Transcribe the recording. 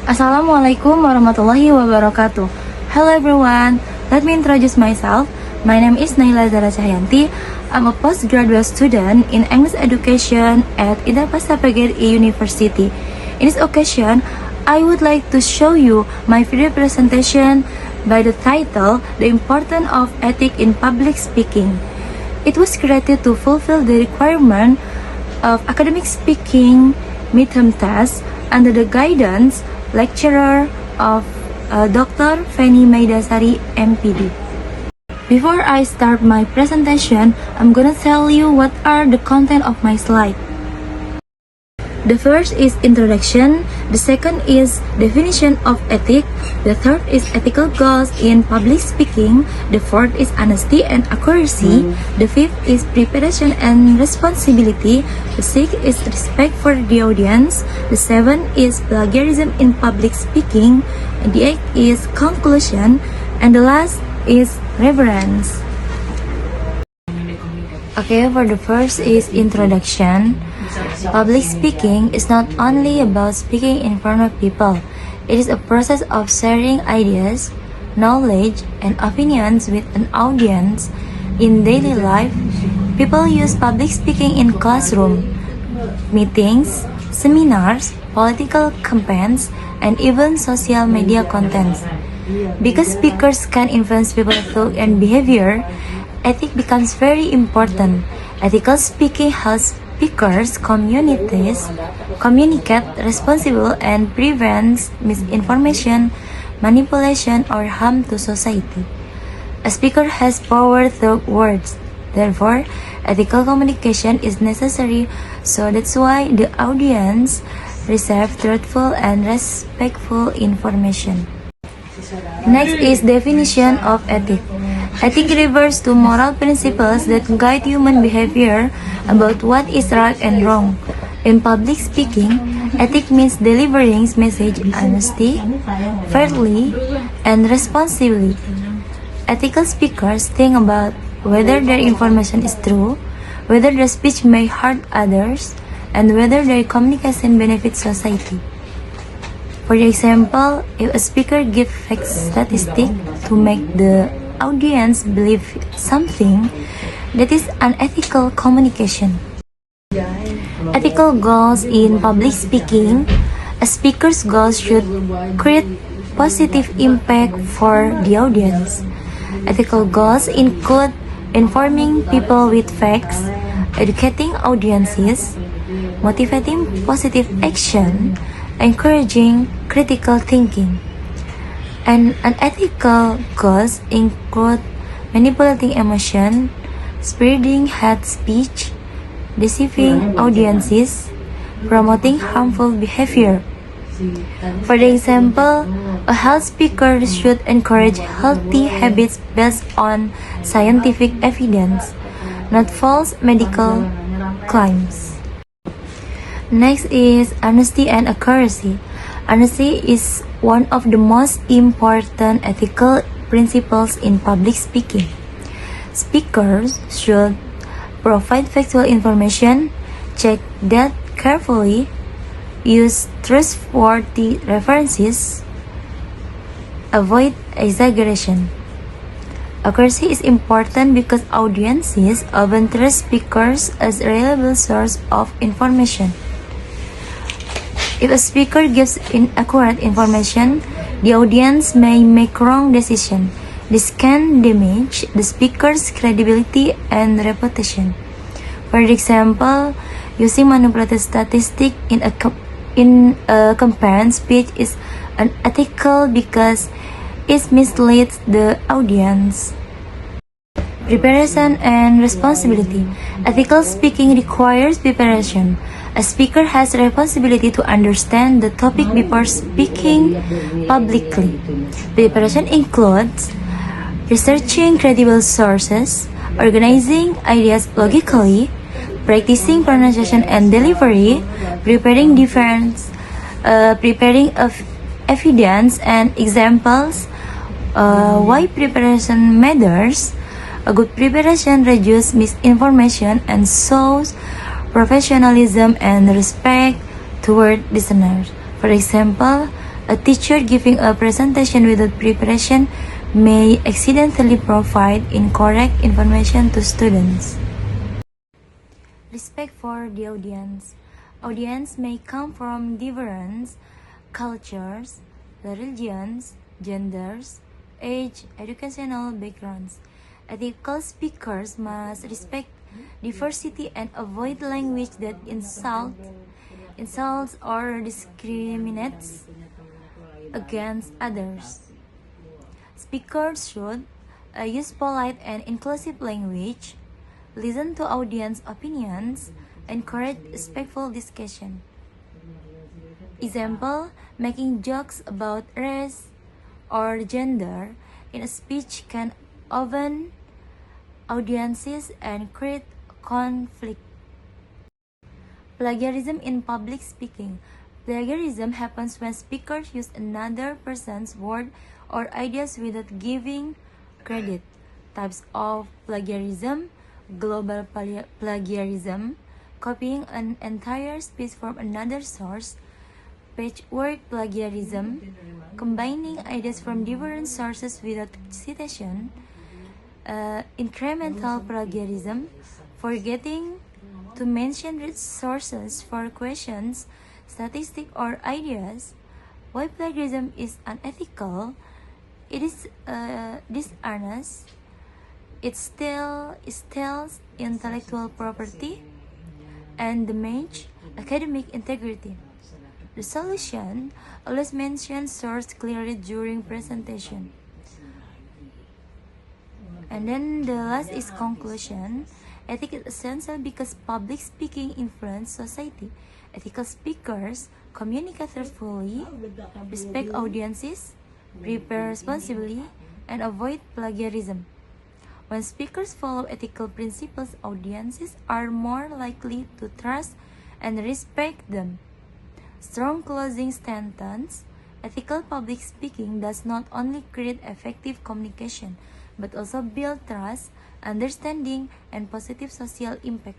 Assalamualaikum warahmatullahi wabarakatuh. Hello everyone, let me introduce myself. My name is Naila Zara Cahyanti. I'm a postgraduate student in English education at Indarpasta PGRI University. In this occasion, I would like to show you my video presentation by the title, The Importance of Ethics in Public Speaking. It was created to fulfill the requirement of academic speaking midterm tests under the guidance lecturer of Dr. Feni Maidasari, MPD. Before I start my presentation, I'm gonna tell you what are the content of my slide. The first is introduction, the second is definition of ethics, the third is ethical goals in public speaking, the fourth is honesty and accuracy, the fifth is preparation and responsibility, the sixth is respect for the audience, the seventh is plagiarism in public speaking, and the eighth is conclusion, and the last is reverence. Okay, for the first is introduction. Public speaking is not only about speaking in front of people. It is a process of sharing ideas, knowledge, and opinions with an audience. In daily life, people use public speaking in classroom, meetings, seminars, political campaigns, and even social media contents. Because speakers can influence people's thought and behavior, ethics becomes very important. Ethical speaking helps speakers communicate responsible and prevents misinformation, manipulation, or harm to society. A speaker has power through words. Therefore, ethical communication is necessary, so that's why the audience receives truthful and respectful information. Next is definition of ethics. Ethics refers to moral principles that guide human behavior about what is right and wrong. In public speaking, ethics means delivering message honestly, fairly, and responsibly. Ethical speakers think about whether their information is true, whether their speech may hurt others, and whether their communication benefits society. For example, if a speaker gives fake statistics to make the audience believe something, that is unethical communication. Ethical goals in public speaking. A speaker's goals should create positive impact for the audience. Ethical goals include informing people with facts, educating audiences, motivating positive action, encouraging critical thinking. And unethical goals include manipulating emotion, spreading hate speech, deceiving audiences, promoting harmful behavior. For example, a health speaker should encourage healthy habits based on scientific evidence, not false medical claims. Next is honesty and accuracy. Honesty is one of the most important ethical principles in public speaking. Speakers should provide factual information, check that carefully, use trustworthy references, avoid exaggeration. Accuracy is important because audiences often trust speakers as a reliable source of information. If a speaker gives inaccurate information, the audience may make wrong decisions. This can damage the speaker's credibility and reputation. For example, using manipulated statistics in a campaign speech is unethical because it misleads the audience. Preparation and responsibility. Ethical speaking requires preparation. A speaker has a responsibility to understand the topic before speaking publicly. Preparation includes researching credible sources, organizing ideas logically, practicing pronunciation and delivery, preparing evidence and examples. Why preparation matters? A good preparation reduces misinformation and shows professionalism and respect toward listeners. For example, A teacher giving a presentation without preparation may accidentally provide incorrect information to students. Respect for the audience. Audience may come from different cultures, religions, genders, age, educational backgrounds. Ethical speakers must respect diversity and avoid language that insults or discriminates against others. Speakers should use polite and inclusive language, listen to audience opinions, encourage respectful discussion. Example, making jokes about race or gender in a speech can open audiences and create conflict. Plagiarism in public speaking. Plagiarism happens when speakers use another person's word or ideas without giving credit. Types of plagiarism: global plagiarism, copying an entire speech from another source; patchwork plagiarism, combining ideas from different sources without citation; incremental plagiarism, forgetting to mention sources for questions, statistics, or ideas. Why plagiarism is unethical? It is dishonest. It steals intellectual property and damage academic integrity. The solution: always mention source clearly during presentation. And then the last is conclusion. Ethics is essential because public speaking influences society. Ethical speakers communicate thoughtfully, respect audiences, prepare responsibly, and avoid plagiarism. When speakers follow ethical principles, audiences are more likely to trust and respect them. Strong closing sentence. Ethical public speaking does not only create effective communication, but also build trust, understanding, and positive social impact.